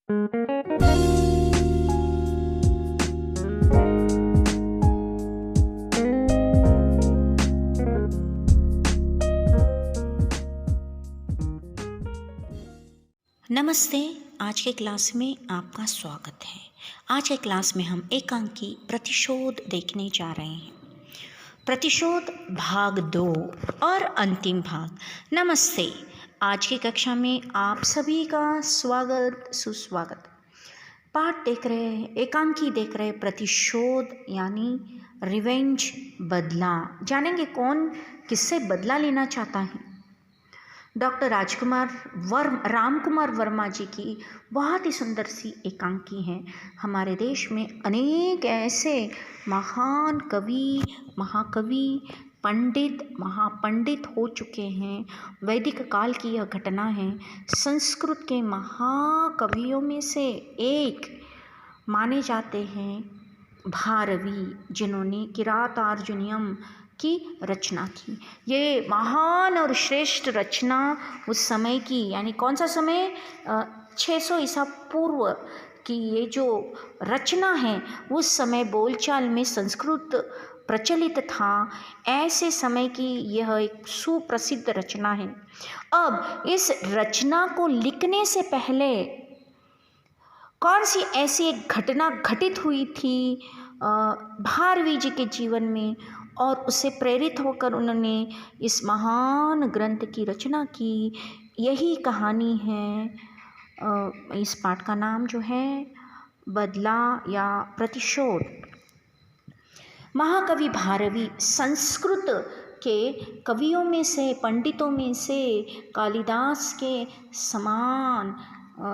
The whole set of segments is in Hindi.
नमस्ते। आज के क्लास में आपका स्वागत है। आज के क्लास में हम एकांकी प्रतिशोध देखने जा रहे हैं। प्रतिशोध भाग 2 और अंतिम भाग। नमस्ते। आज की कक्षा में आप सभी का स्वागत सुस्वागत। पाठ देख रहे हैं, एकांकी देख रहे हैं, प्रतिशोध यानी रिवेंज, बदला। जानेंगे कौन किससे बदला लेना चाहता है। डॉक्टर रामकुमार वर्मा जी की बहुत ही सुंदर सी एकांकी है। हमारे देश में अनेक ऐसे महान कवि, महाकवि, पंडित, महापंडित हो चुके हैं। वैदिक काल की यह घटना है। संस्कृत के महाकवियों में से एक माने जाते हैं भारवी, जिन्होंने किरातार्जुनीयम की रचना की। ये महान और श्रेष्ठ रचना उस समय की, यानी कौन सा समय, 600 ईसा पूर्व की ये जो रचना है, उस समय बोलचाल में संस्कृत प्रचलित था। ऐसे समय की यह एक सुप्रसिद्ध रचना है। अब इस रचना को लिखने से पहले कौन सी ऐसी एक घटना घटित हुई थी भारवी जी के जीवन में, और उससे प्रेरित होकर उन्होंने इस महान ग्रंथ की रचना की। यही कहानी है। इस पाठ का नाम जो है बदला या प्रतिशोध। महाकवि भारवी संस्कृत के कवियों में से, पंडितों में से कालिदास के समान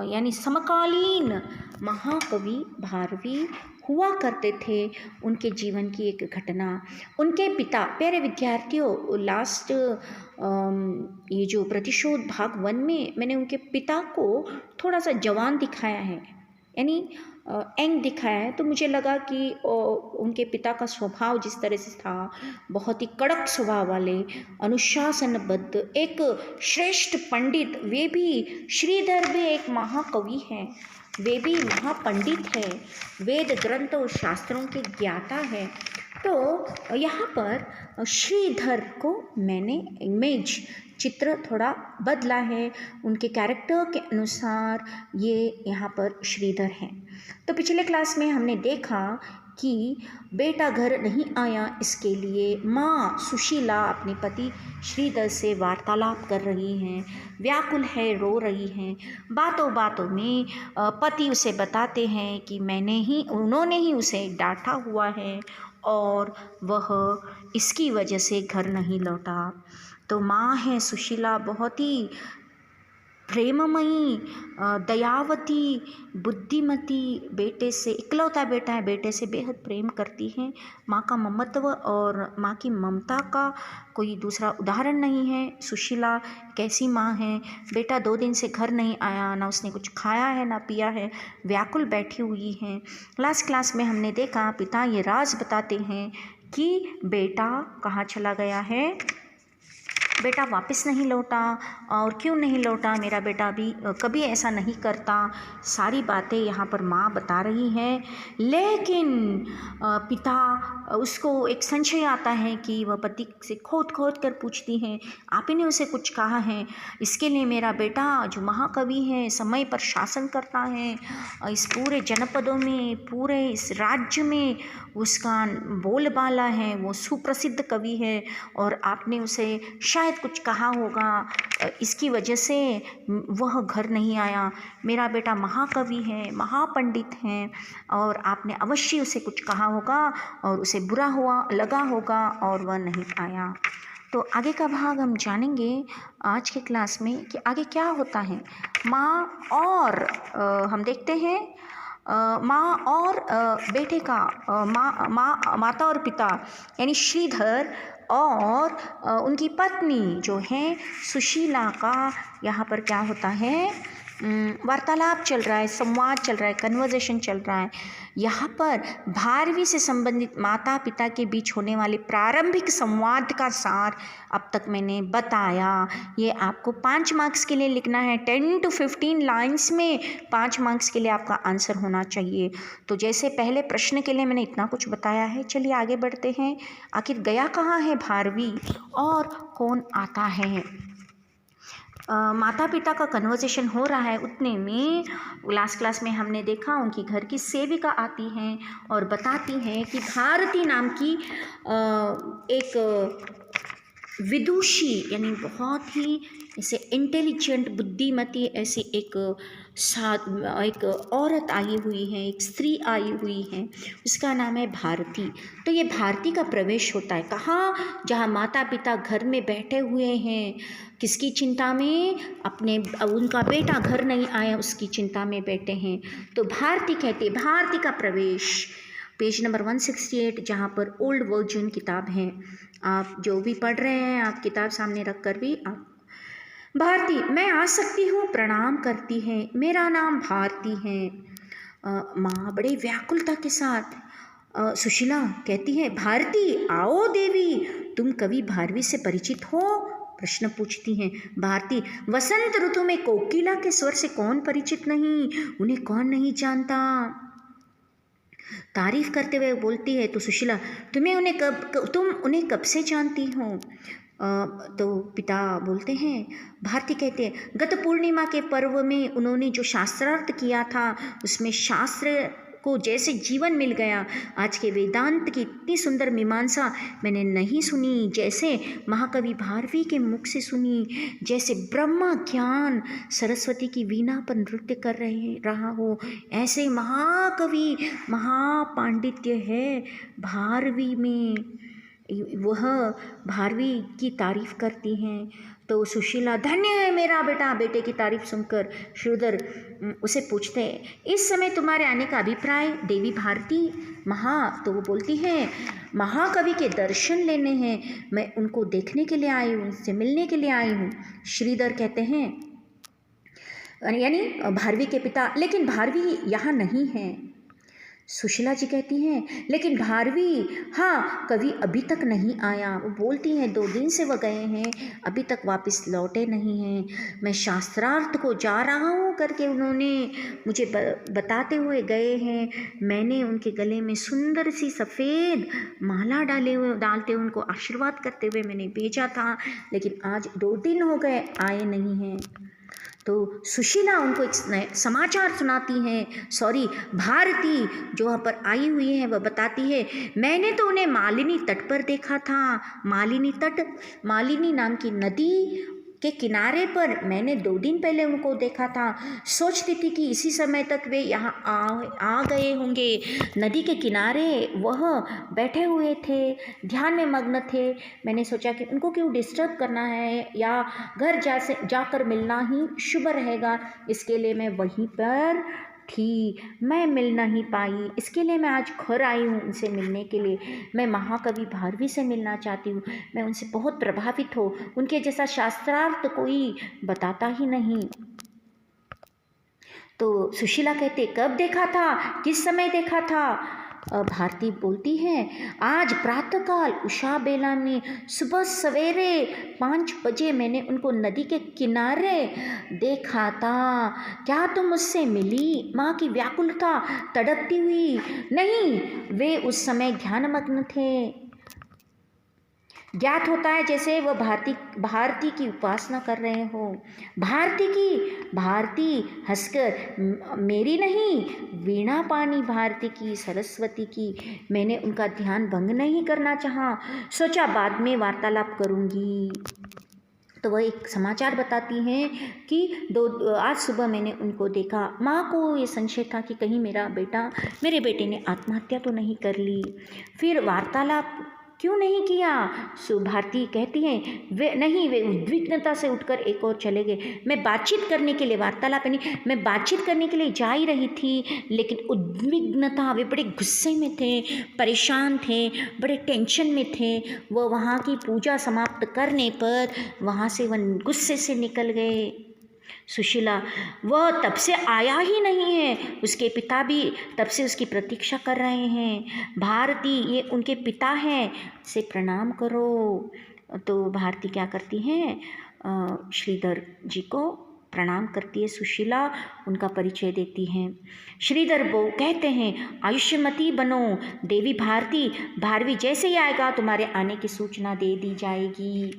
यानी समकालीन महाकवि भारवी हुआ करते थे। उनके जीवन की एक घटना, उनके पिता, प्यारे विद्यार्थियों, लास्ट ये जो प्रतिशोध भाग 1 में मैंने उनके पिता को थोड़ा सा जवान दिखाया है, यानी यंग दिखाया है। तो मुझे लगा कि उनके पिता का स्वभाव जिस तरह से था, बहुत ही कड़क स्वभाव वाले, अनुशासनबद्ध, एक श्रेष्ठ पंडित, वे भी श्रीधर भी एक महाकवि हैं, वे भी महापंडित हैं, वेद ग्रंथ और शास्त्रों के ज्ञाता है। तो यहाँ पर श्रीधर को मैंने इमेज, चित्र थोड़ा बदला है, उनके कैरेक्टर के अनुसार ये यहाँ पर श्रीधर हैं। तो पिछले क्लास में हमने देखा कि बेटा घर नहीं आया, इसके लिए माँ सुशीला अपने पति श्रीधर से वार्तालाप कर रही हैं, व्याकुल है, रो रही हैं। बातों बातों में पति उसे बताते हैं कि उन्होंने ही उसे डांटा हुआ है और वह इसकी वजह से घर नहीं लौटा। तो माँ है सुशीला बहुत ही प्रेममयी, दयावती, बुद्धिमती, बेटे से, इकलौता बेटा है, बेटे से बेहद प्रेम करती हैं। माँ का ममत्व और माँ की ममता का कोई दूसरा उदाहरण नहीं है। सुशीला कैसी माँ है, बेटा 2 दिन से घर नहीं आया, ना उसने कुछ खाया है ना पिया है, व्याकुल बैठी हुई हैं। लास्ट क्लास में हमने देखा पिता ये राज बताते हैं कि बेटा कहाँ चला गया है, बेटा वापस नहीं लौटा। और क्यों नहीं लौटा, मेरा बेटा भी कभी ऐसा नहीं करता। सारी बातें यहाँ पर माँ बता रही हैं। लेकिन पिता, उसको एक संशय आता है कि वह पति से खोद खोद कर पूछती हैं, आप ही ने उसे कुछ कहा है? इसके लिए मेरा बेटा जो महाकवि है, समय पर शासन करता है, इस पूरे जनपदों में, पूरे इस राज्य में उसका बोलबाला है, वो सुप्रसिद्ध कवि है, और आपने उसे शायद कुछ कहा होगा, इसकी वजह से वह घर नहीं आया। मेरा बेटा महाकवि है, महापंडित हैं, और आपने अवश्य उसे कुछ कहा होगा और उसे बुरा लगा होगा और वह नहीं आया। तो आगे का भाग हम जानेंगे आज के क्लास में कि आगे क्या होता है। माँ और हम देखते हैं माँ और बेटे का, माता और पिता यानी श्रीधर और उनकी पत्नी जो है सुशीला का यहाँ पर क्या होता है वार्तालाप चल रहा है, संवाद चल रहा है, कन्वर्जेशन चल रहा है। यहाँ पर 12वीं से संबंधित माता पिता के बीच होने वाले प्रारंभिक संवाद का सार अब तक मैंने बताया। ये आपको 5 मार्क्स के लिए लिखना है। 10 to 15 लाइन्स में 5 मार्क्स के लिए आपका आंसर होना चाहिए। तो जैसे पहले प्रश्न के लिए मैंने इतना कुछ बताया है, चलिए आगे बढ़ते हैं। आखिर गया कहाँ है भारवी और कौन आता है? माता पिता का कन्वर्सेशन हो रहा है, उतने में लास्ट क्लास में हमने देखा उनकी घर की सेविका आती हैं और बताती हैं कि भारती नाम की एक विदुषी यानी बहुत ही ऐसे इंटेलिजेंट बुद्धिमती ऐसी एक औरत आई हुई है, एक स्त्री आई हुई है, उसका नाम है भारती। तो ये भारती का प्रवेश होता है कहाँ? जहाँ माता पिता घर में बैठे हुए हैं, किसकी चिंता में? अपने उनका बेटा घर नहीं आया उसकी चिंता में बैठे हैं। तो भारती कहते भारती का प्रवेश, पेज नंबर 168, जहाँ पर ओल्ड वर्जन किताब है। आप जो भी पढ़ रहे हैं आप किताब सामने रख कर भी आप भारती, मैं आ सकती हूँ? प्रणाम करती है। मेरा नाम भारती है। माँ बड़े व्याकुलता के साथ सुशीला कहती है, भारती आओ देवी, तुम कवि भारवी से परिचित हो? प्रश्न पूछती हैं भारती। वसंत ऋतु में कोकिला के स्वर से कौन परिचित नहीं, उन्हें कौन नहीं जानता? तारीफ करते हुए बोलती है तो सुशीला, तुम उन्हें कब से जानती हो? तो पिता बोलते हैं, भारती कहते हैं, गत पूर्णिमा के पर्व में उन्होंने जो शास्त्रार्थ किया था उसमें शास्त्र को जैसे जीवन मिल गया। आज के वेदांत की इतनी सुंदर मीमांसा मैंने नहीं सुनी जैसे महाकवि भारवी के मुख से सुनी। जैसे ब्रह्मा ज्ञान सरस्वती की वीणा पर नृत्य कर रहा हो, ऐसे महाकवि महापांडित्य है भारवी में। वह भारवी की तारीफ करती हैं तो सुशीला, धन्य है मेरा बेटा। बेटे की तारीफ सुनकर श्रीधर उसे पूछते हैं, इस समय तुम्हारे आने का अभिप्राय? देवी भारती, तो वो बोलती है, महाकवि के दर्शन लेने हैं, मैं उनको देखने के लिए आई हूँ, उनसे मिलने के लिए आई हूँ। श्रीधर कहते हैं, यानी भारवी के पिता, लेकिन भारवी यहाँ नहीं है। सुशीला जी कहती हैं, लेकिन भारवी, हाँ कवि अभी तक नहीं आया। वो बोलती हैं 2 दिन से वह गए हैं, अभी तक वापस लौटे नहीं हैं। मैं शास्त्रार्थ को जा रहा हूँ करके उन्होंने मुझे बताते हुए गए हैं। मैंने उनके गले में सुंदर सी सफ़ेद माला डालते हुए उनको आशीर्वाद करते हुए मैंने भेजा था, लेकिन आज 2 दिन हो गए आए नहीं हैं। तो सुशीला उनको एक समाचार सुनाती हैं। भारती जो वहाँ पर आई हुई है वह बताती है, मैंने तो उन्हें मालिनी तट पर देखा था। मालिनी नाम की नदी के किनारे पर मैंने 2 दिन पहले उनको देखा था। सोचती थी कि इसी समय तक वे यहाँ आ गए होंगे। नदी के किनारे वह बैठे हुए थे, ध्यान में मग्न थे। मैंने सोचा कि उनको क्यों डिस्टर्ब करना है, या घर जाकर मिलना ही शुभ रहेगा। इसके लिए मैं वहीं पर थी, मैं मिल नहीं पाई, इसके लिए मैं आज घर आई हूँ उनसे मिलने के लिए। मैं महाकवि भारवी से मिलना चाहती हूँ, मैं उनसे बहुत प्रभावित हूँ, उनके जैसा शास्त्रार्थ कोई बताता ही नहीं। तो सुशीला कहते, कब देखा था, किस समय देखा था? भारती बोलती है, आज प्रातःकाल उषा बेला में सुबह सवेरे 5 बजे मैंने उनको नदी के किनारे देखा था। क्या तुम मुझसे मिली? माँ की व्याकुलता तड़पती हुई, नहीं, वे उस समय ध्यानमग्न थे। ज्ञात होता है जैसे वह भारती की उपासना कर रहे हो। भारती हंसकर, मेरी नहीं, वीणा पानी भारती की, सरस्वती की। मैंने उनका ध्यान भंग नहीं करना चाहा, सोचा बाद में वार्तालाप करूँगी। तो वह एक समाचार बताती हैं कि आज सुबह मैंने उनको देखा। माँ को ये संशय था कि कहीं मेरे बेटे ने आत्महत्या तो नहीं कर ली। फिर वार्तालाप क्यों नहीं किया? भारती कहती हैं, वे उद्विग्नता से उठकर एक और चले गए। मैं बातचीत करने के लिए जा ही रही थी, लेकिन उद्विग्नता, वे बड़े गुस्से में थे, परेशान थे, बड़े टेंशन में थे। वह वहाँ की पूजा समाप्त करने पर वहाँ से वह गुस्से से निकल गए। सुशीला, वह तब से आया ही नहीं है, उसके पिता भी तब से उसकी प्रतीक्षा कर रहे हैं। भारती, ये उनके पिता हैं, से प्रणाम करो। तो भारती क्या करती हैं, श्रीधर जी को प्रणाम करती है। सुशीला उनका परिचय देती हैं। श्रीधर वो कहते हैं, आयुष्यमती बनो देवी भारती, भारवी जैसे ही आएगा तुम्हारे आने की सूचना दे दी जाएगी।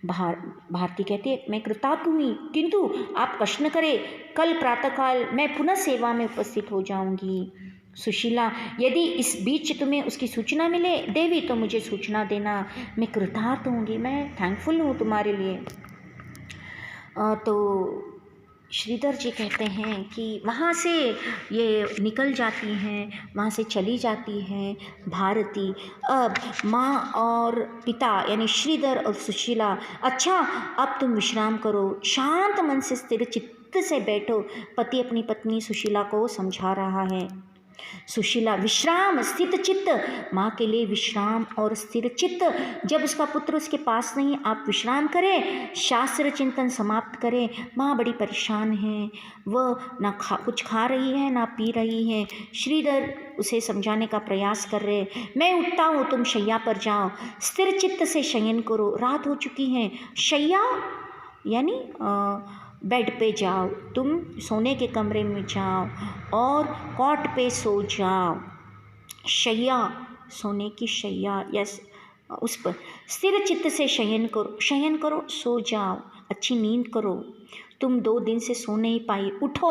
भारती कहती है, मैं कृतार्थ हुई, किंतु आप कष्ट न करें, कल प्रातःकाल मैं पुनः सेवा में उपस्थित हो जाऊंगी। सुशीला, यदि इस बीच तुम्हें उसकी सूचना मिले देवी तो मुझे सूचना देना, मैं कृतार्थ होंगी, मैं थैंकफुल हूँ तुम्हारे लिए। तो श्रीधर जी कहते हैं कि वहाँ से ये निकल जाती हैं, वहाँ से चली जाती हैं भारती। अब माँ और पिता यानी श्रीधर और सुशीला, अच्छा अब तुम विश्राम करो, शांत मन से स्थिर चित्त से बैठो, पति अपनी पत्नी सुशीला को समझा रहा है। सुशीला, विश्राम स्थित चित्त, माँ के लिए विश्राम और स्थिर चित्त। जब उसका पुत्र उसके पास नहीं, आप विश्राम करें, शास्त्र चिंतन समाप्त करें। माँ बड़ी परेशान है, वह ना कुछ खा रही है ना पी रही है। श्रीधर उसे समझाने का प्रयास कर रहे, मैं उठता हूँ, तुम शैया पर जाओ, स्थिर चित्त से शयन करो, रात हो चुकी है। शैया यानी बेड पे जाओ, तुम सोने के कमरे में जाओ और कॉट पे सो जाओ। शैया, सोने की शैया, यस, उस पर स्थिर चित्त से शयन करो, सो जाओ, अच्छी नींद करो। तुम 2 दिन से सो नहीं पाई, उठो,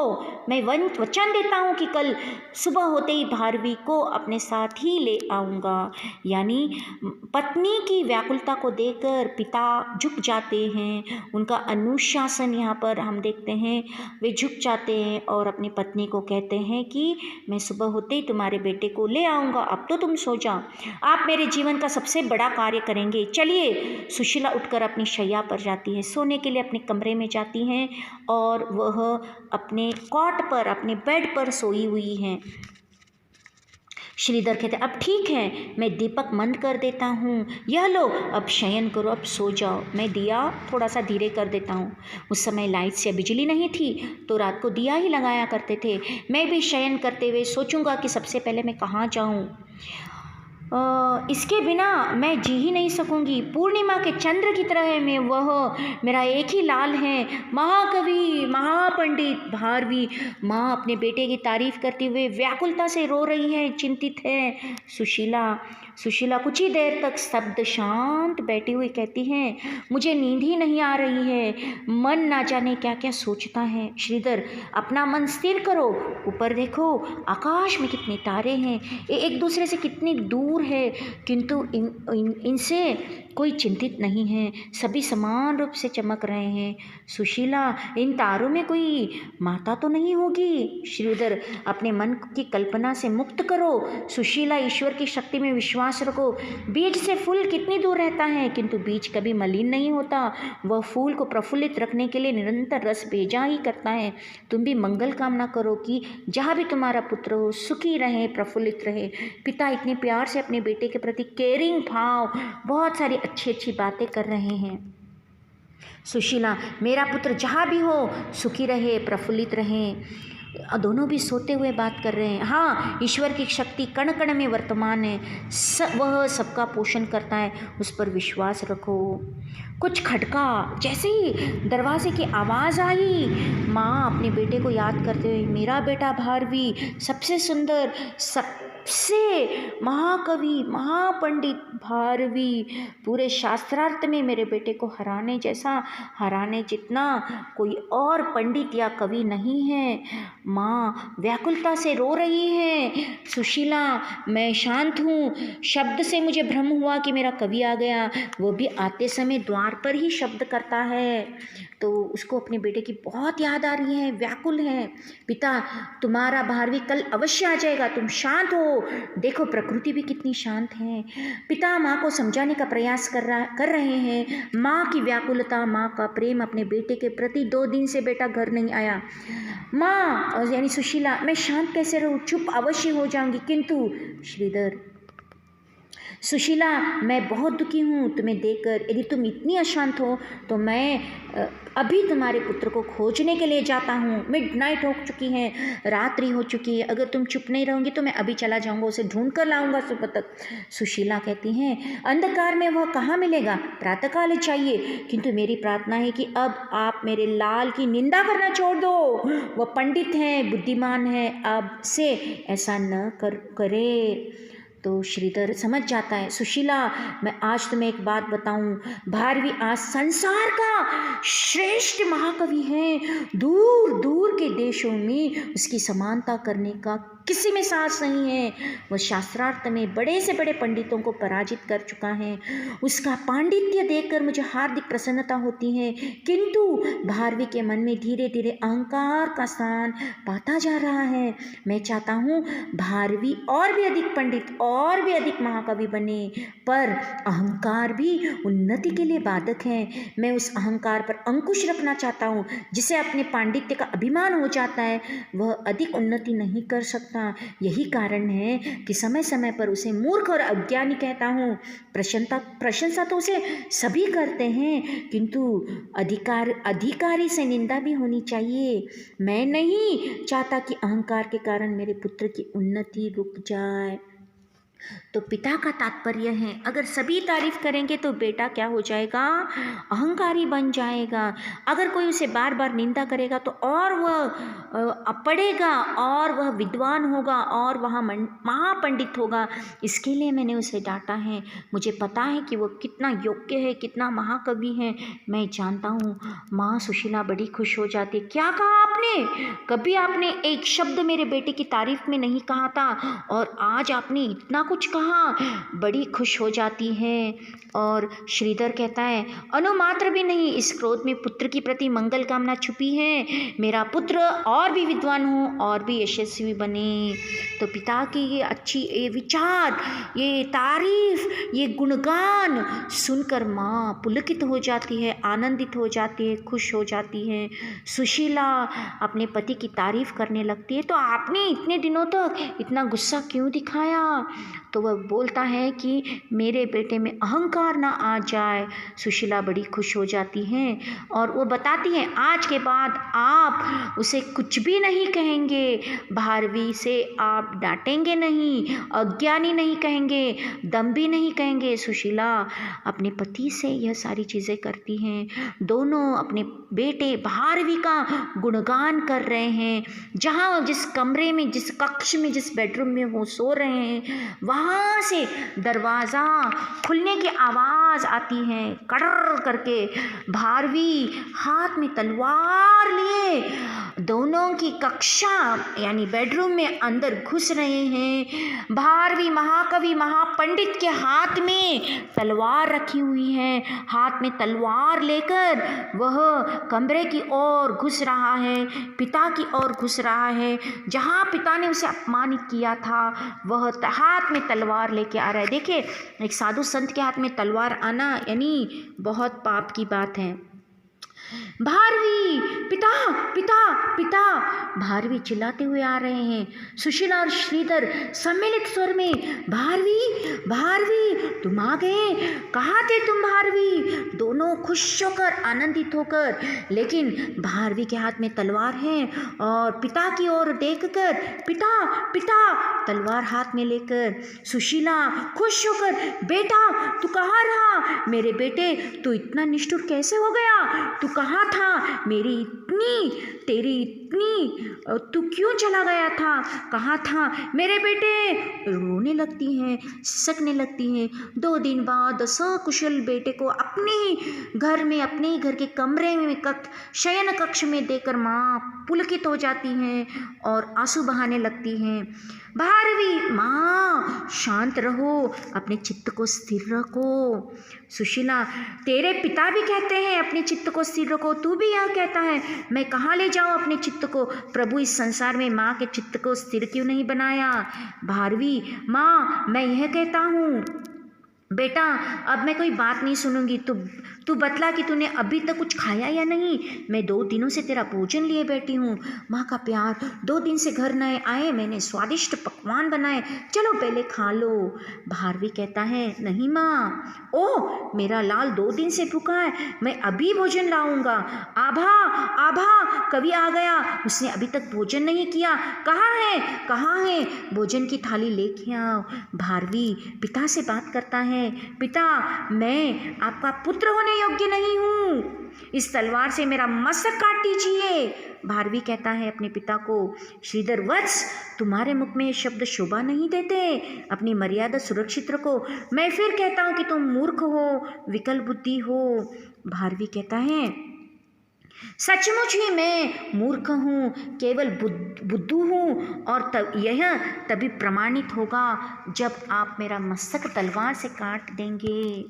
मैं वचन देता हूँ कि कल सुबह होते ही भारवी को अपने साथ ही ले आऊँगा। यानी पत्नी की व्याकुलता को देखकर पिता झुक जाते हैं, उनका अनुशासन यहाँ पर हम देखते हैं, वे झुक जाते हैं और अपनी पत्नी को कहते हैं कि मैं सुबह होते ही तुम्हारे बेटे को ले आऊँगा, अब तो तुम सो जाओ, आप मेरे जीवन का सबसे बड़ा कार्य करेंगे, चलिए। सुशीला उठकर अपनी शैया पर जाती है, सोने के लिए अपने कमरे में जाती हैं और वह अपने कॉट पर, अपने बेड पर सोई हुई हैं। श्रीधर कहते, अब ठीक है, मैं दीपक मंद कर देता हूँ, यह लो अब शयन करो, अब सो जाओ, मैं दिया थोड़ा सा धीरे कर देता हूँ। उस समय लाइट्स या बिजली नहीं थी तो रात को दिया ही लगाया करते थे। मैं भी शयन करते हुए सोचूंगा कि सबसे पहले मैं कहाँ जाऊँ, इसके बिना मैं जी ही नहीं सकूंगी। पूर्णिमा के चंद्र की तरह है मैं, वह मेरा एक ही लाल है, महाकवि महापंडित भारवी। माँ अपने बेटे की तारीफ करते हुए व्याकुलता से रो रही है, चिंतित है। सुशीला कुछ ही देर तक स्तब्ध शांत बैठी हुई कहती हैं, मुझे नींद ही नहीं आ रही है, मन ना जाने क्या क्या सोचता है। श्रीधर, अपना मन स्थिर करो, ऊपर देखो, आकाश में कितने तारे हैं, ये एक दूसरे से कितनी दूर है, किंतु इनसे कोई चिंतित नहीं है, सभी समान रूप से चमक रहे हैं। सुशीला, इन तारों में कोई माता तो नहीं होगी। श्रीधर, अपने मन की कल्पना से मुक्त करो। सुशीला, ईश्वर की शक्ति में विश्वास रखो। बीज से फूल कितनी दूर रहता है, किंतु बीज कभी मलिन नहीं होता, वह फूल को प्रफुल्लित रखने के लिए निरंतर रस भेजा ही करता है। तुम भी मंगल कामना करो कि जहाँ भी तुम्हारा पुत्र हो, सुखी रहे, प्रफुल्लित रहे। पिता इतने प्यार से अपने बेटे के प्रति केयरिंग भाव, बहुत सारी अच्छी अच्छी बातें कर रहे हैं। सुशीला, मेरा पुत्र जहाँ भी हो सुखी रहे, प्रफुल्लित रहे। दोनों भी सोते हुए बात कर रहे हैं। हाँ, ईश्वर की शक्ति कण कण में वर्तमान है, वह सबका पोषण करता है, उस पर विश्वास रखो। कुछ खटका, जैसे ही दरवाजे की आवाज़ आई, माँ अपने बेटे को याद करते हुए, मेरा बेटा भारवी, सबसे सुंदर, सबसे महाकवि महापंडित भारवी, पूरे शास्त्रार्थ में मेरे बेटे को हराने जैसा, हराने जितना कोई और पंडित या कवि नहीं है। माँ व्याकुलता से रो रही है। सुशीला, मैं शांत हूँ, शब्द से मुझे भ्रम हुआ कि मेरा कवि आ गया, वो भी आते समय द्वार पर ही शब्द करता है। तो उसको अपने बेटे की बहुत याद आ रही है, व्याकुल है। पिता, तुम्हारा भारवी कल अवश्य आ जाएगा, तुम शांत हो। देखो प्रकृति भी कितनी शांत है। पिता माँ को समझाने का प्रयास कर रहे हैं। माँ की व्याकुलता, माँ का प्रेम अपने बेटे के प्रति। 2 दिन से बेटा घर नहीं आया। माँ यानी सुशीला, मैं शांत कैसे रहूँ, चुप अवश्य हो जाऊंगी, किंतु श्रीधर, सुशीला, मैं बहुत दुखी हूँ तुम्हें देखकर। यदि तुम इतनी अशांत हो तो मैं अभी तुम्हारे पुत्र को खोजने के लिए जाता हूँ। मिडनाइट हो चुकी है, रात्रि हो चुकी है। अगर तुम चुप नहीं रहोगी तो मैं अभी चला जाऊँगा, उसे ढूंढ कर लाऊंगा सुबह तक। सुशीला कहती हैं, अंधकार में वह कहाँ मिलेगा, प्रातःकाल चाहिए। किंतु मेरी प्रार्थना है कि अब आप मेरे लाल की निंदा करना छोड़ दो। वह पंडित हैं, बुद्धिमान है, अब से ऐसा न करे। तो श्रीधर समझ जाता है, सुशीला मैं आज तुम्हें एक बात बताऊं, भारवी आज संसार का श्रेष्ठ महाकवि है। दूर दूर के देशों में उसकी समानता करने का किसी में साहस नहीं है। वह शास्त्रार्थ में बड़े से बड़े पंडितों को पराजित कर चुका है। उसका पांडित्य देखकर मुझे हार्दिक प्रसन्नता होती है, किंतु भारवी के मन में धीरे धीरे अहंकार का स्थान पाता जा रहा है। मैं चाहता हूँ भारवी और भी अधिक पंडित और भी अधिक महाकवि बने, पर अहंकार भी उन्नति के लिए बाधक है। मैं उस अहंकार पर अंकुश रखना चाहता हूँ। जिसे अपने पांडित्य का अभिमान हो जाता है वह अधिक उन्नति नहीं कर सकता। यही कारण है कि समय समय पर उसे मूर्ख और अज्ञानी कहता हूँ। प्रशंसा तो उसे सभी करते हैं, किंतु अधिकारी से निंदा भी होनी चाहिए। मैं नहीं चाहता कि अहंकार के कारण मेरे पुत्र की उन्नति रुक जाए। तो पिता का तात्पर्य है, अगर सभी तारीफ करेंगे तो बेटा क्या हो जाएगा, अहंकारी बन जाएगा। अगर कोई उसे बार बार निंदा करेगा तो और वह पढ़ेगा और वह विद्वान होगा और वह महापंडित होगा। इसके लिए मैंने उसे डांटा है। मुझे पता है कि वो कितना योग्य है, कितना महाकवि है, मैं जानता हूँ। माँ सुशीला बड़ी खुश हो जाती। क्या कहा आपने? कभी आपने एक शब्द मेरे बेटे की तारीफ में नहीं कहा था और आज आपने इतना कुछ कहा। बड़ी खुश हो जाती है। और श्रीधर कहता है, अनुमात्र भी नहीं, इस क्रोध में पुत्र की प्रति मंगल कामना छुपी है। मेरा पुत्र और भी विद्वान हो और भी यशस्वी बने। तो पिता की ये अच्छी ये विचार, ये तारीफ, ये गुणगान सुनकर माँ पुलकित हो जाती है, आनंदित हो जाती है, खुश हो जाती है। सुशीला अपने पति की तारीफ करने लगती है। तो आपने इतने दिनों तक इतना गुस्सा क्यों दिखाया? तो वह बोलता है कि मेरे बेटे में अहंकार ना आ जाए। सुशीला बड़ी खुश हो जाती हैं और वो बताती हैं, आज के बाद आप उसे कुछ भी नहीं कहेंगे, भारवी से आप डांटेंगे नहीं, अज्ञानी नहीं कहेंगे, दम्भी नहीं कहेंगे। सुशीला अपने पति से यह सारी चीज़ें करती हैं। दोनों अपने बेटे भारवी का गुणगान कर रहे हैं। जहाँ जिस कमरे में, जिस कक्ष में, जिस बेडरूम में वो सो रहे हैं, वहाँ से दरवाज़ा खुलने की आवाज़ आती है, कड़र करके। भारवी हाथ में तलवार लिए दोनों की कक्षा यानी बेडरूम में अंदर घुस रहे हैं। भारवी महाकवि महापंडित के हाथ में तलवार रखी हुई है। हाथ में तलवार लेकर वह कमरे की ओर घुस रहा है, पिता की ओर घुस रहा है। जहाँ पिता ने उसे अपमानित किया था वह हाथ में तलवार लेके आ रहा है। देखिए, एक साधु संत के हाथ में तलवार आना यानी बहुत पाप की बात है। भारवी, पिता पिता पिता, भारवी चिल्लाते हुए आ रहे हैं। सुशीला और श्रीधर सम्मिलित स्वर में, भारवी भारवी तुम आ गए, कहाँ थे तुम भारवी? दोनों खुश होकर आनंदित होकर, लेकिन भारवी के हाथ में तलवार है और पिता की ओर देखकर, पिता पिता तलवार हाथ में लेकर सुशीला खुश होकर, बेटा तू कहाँ रहा? मेरे बेटे तू इतना निष्ठुर कैसे हो गया? तू कहाँ था? मेरी इतनी, तेरी इतनी, तू क्यों चला गया था? कहाँ था मेरे बेटे? रोने लगती हैं, सिसकने लगती हैं। 2 दिन बाद सकुशल बेटे को अपने ही घर में, अपने ही घर के कमरे में शयन कक्ष में देकर माँ पुलकित हो जाती हैं और आंसू बहाने लगती हैं। भारवी, माँ शांत रहो, अपने चित्त को स्थिर रखो। सुशीला, तेरे पिता भी कहते हैं अपने चित्त को स्थिर रखो, तू भी यह कहता है, मैं कहाँ ले जाऊँ अपने चित्त को? प्रभु इस संसार में माँ के चित्त को स्थिर क्यों नहीं बनाया? भारवी, माँ मैं यह कहता हूँ बेटा, अब मैं कोई बात नहीं सुनूंगी। तू बतला कि तूने अभी तक कुछ खाया या नहीं। मैं 2 दिनों से तेरा भोजन लिए बैठी हूँ। माँ का प्यार, 2 दिन से घर नए आए, मैंने स्वादिष्ट पकवान बनाए, चलो पहले खा लो। भारवी कहता है, नहीं माँ, ओ मेरा लाल 2 दिन से भूखा है, मैं अभी भोजन लाऊंगा। आभा, आभा कभी आ गया, उसने अभी तक भोजन नहीं किया, कहाँ है, कहाँ है, भोजन की थाली लेके आओ। भारवी पिता से बात करता है, पिता मैं आपका पुत्र होने योग्य नहीं हूँ, इस तलवार से मेरा मस्तक काट दीजिए। भारवी कहता है अपने पिता को, श्रीधर वत्स, तुम्हारे मुख में ये शब्द शोभा नहीं देते, अपनी मर्यादा सुरक्षित रखो। मैं फिर कहता हूँ कि तुम मूर्ख हो, विकल बुद्धि हो। भारवी कहता है, सचमुच ही मैं मूर्ख हूँ, केवल बुद्धू हूँ, और यह तभी प्रमाणित होगा जब आप मेरा मस्तक तलवार से काट देंगे।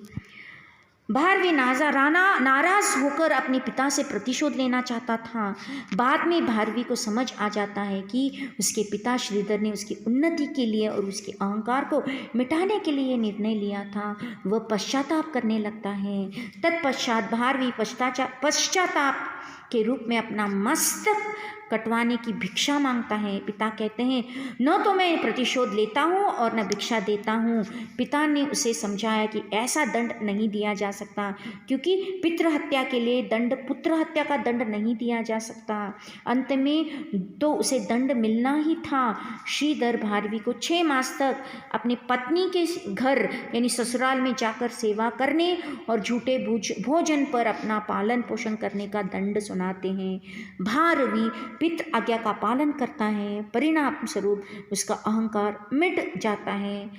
भारवी नाराज होकर अपने पिता से प्रतिशोध लेना चाहता था। बाद में भारवी को समझ आ जाता है कि उसके पिता श्रीधर ने उसकी उन्नति के लिए और उसके अहंकार को मिटाने के लिए निर्णय लिया था। वह पश्चाताप करने लगता है। तत्पश्चात भारवी पश्चाताप के रूप में अपना मस्तक कटवाने की भिक्षा मांगता है। पिता कहते हैं, न तो मैं प्रतिशोध लेता हूँ और न भिक्षा देता हूँ। पिता ने उसे समझाया कि ऐसा दंड नहीं दिया जा सकता, क्योंकि पितृ हत्या के लिए दंड पुत्र हत्या का दंड नहीं दिया जा सकता। अंत में तो उसे दंड मिलना ही था। श्रीधर भारवी को 6 मास तक अपनी पत्नी के घर यानी ससुराल में जाकर सेवा करने और झूठे भोजन पर अपना पालन पोषण करने का दंड सुनाते हैं। भारवी पितृ आज्ञा का पालन करता है, परिणाम स्वरूप उसका अहंकार मिट जाता है।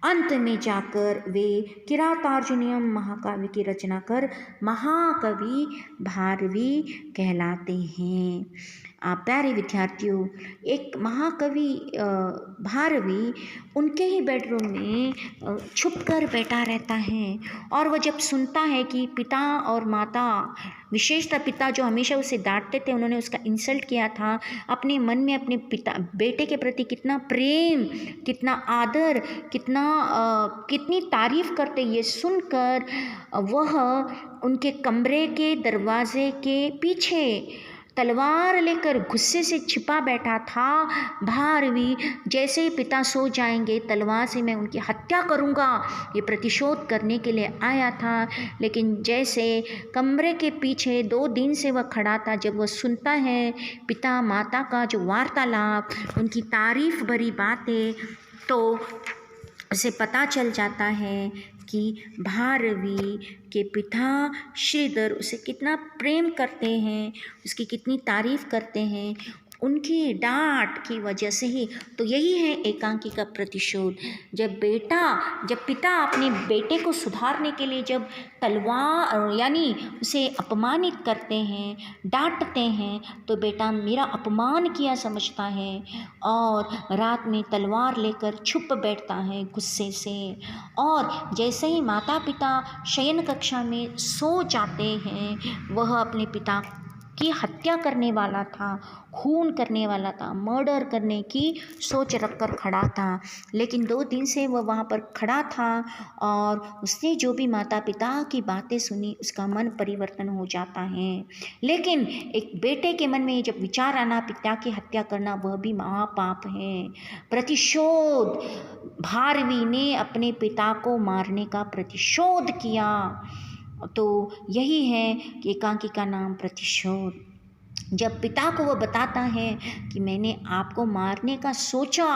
अंत में जाकर वे किरातार्जुनीयम महाकाव्य की रचना कर महाकवि भारवी कहलाते हैं। प्यारे विद्यार्थियों, एक महाकवि भारवी उनके ही बेडरूम में छुपकर बैठा रहता है, और वह जब सुनता है कि पिता और माता, विशेषतः पिता जो हमेशा उसे डांटते थे, उन्होंने उसका इंसल्ट किया था, अपने मन में अपने बेटे के प्रति कितना प्रेम, कितना आदर, कितनी तारीफ करते, ये सुनकर वह उनके कमरे के दरवाजे के पीछे तलवार लेकर गुस्से से छिपा बैठा था। भारवी जैसे ही पिता सो जाएंगे, तलवार से मैं उनकी हत्या करूंगा, ये प्रतिशोध करने के लिए आया था। लेकिन जैसे कमरे के पीछे 2 दिन से वह खड़ा था, जब वह सुनता है पिता माता का जो वार्तालाप, उनकी तारीफ भरी बातें, तो उसे पता चल जाता है कि भारवी के पिता श्रीधर उसे कितना प्रेम करते हैं, उसकी कितनी तारीफ करते हैं, उनकी डांट की वजह से ही। तो यही है एकांकी का प्रतिशोध। जब पिता अपने बेटे को सुधारने के लिए जब तलवार यानी उसे अपमानित करते हैं, डांटते हैं, तो बेटा मेरा अपमान किया समझता है और रात में तलवार लेकर छुप बैठता है गुस्से से। और जैसे ही माता पिता शयन कक्षा में सो जाते हैं, वह अपने पिता की हत्या करने वाला था, खून करने वाला था, मर्डर करने की सोच रखकर खड़ा था। लेकिन 2 दिन से वह वहाँ पर खड़ा था और उसने जो भी माता पिता की बातें सुनी, उसका मन परिवर्तन हो जाता है। लेकिन एक बेटे के मन में जब विचार आना पिता की हत्या करना, वह भी महापाप है। प्रतिशोध, भारवी ने अपने पिता को मारने का प्रतिशोध किया। तो यही है कि एकांकी का नाम प्रतिशोध। जब पिता को वह बताता है कि मैंने आपको मारने का सोचा,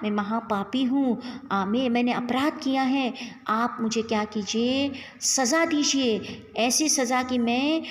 मैं महापापी हूँ, मैंने अपराध किया है, आप मुझे क्या कीजिए, सज़ा दीजिए, ऐसी सज़ा कि मैं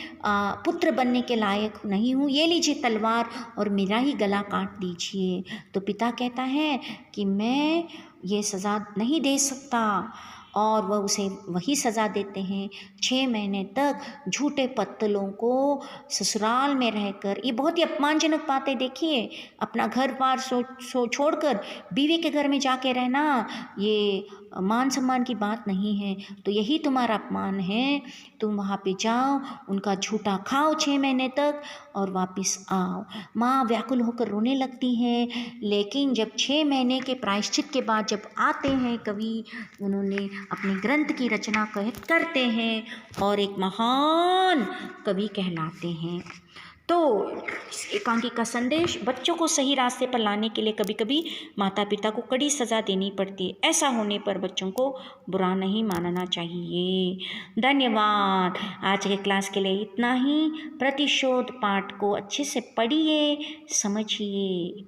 पुत्र बनने के लायक नहीं हूँ, ये लीजिए तलवार और मेरा ही गला काट दीजिए। तो पिता कहता है कि मैं ये सज़ा नहीं दे सकता, और वह उसे वही सज़ा देते हैं। 6 महीने तक झूठे पत्तलों को ससुराल में रहकर, ये बहुत ही अपमानजनक बात है। देखिए, अपना घर बार छोड़कर बीवी के घर में जाके रहना, ये मान सम्मान की बात नहीं है। तो यही तुम्हारा अपमान है। तुम वहाँ पे जाओ, उनका झूठा खाओ 6 महीने तक और वापस आओ। माँ व्याकुल होकर रोने लगती है। लेकिन जब 6 महीने के प्रायश्चित के बाद जब आते हैं कवि, उन्होंने अपने ग्रंथ की रचना करते हैं और एक महान कवि कहलाते हैं। तो इस एकांकी का संदेश, बच्चों को सही रास्ते पर लाने के लिए कभी कभी माता पिता को कड़ी सज़ा देनी पड़ती है। ऐसा होने पर बच्चों को बुरा नहीं मानना चाहिए। धन्यवाद। आज के क्लास के लिए इतना ही। प्रतिशोध पाठ को अच्छे से पढ़िए, समझिए।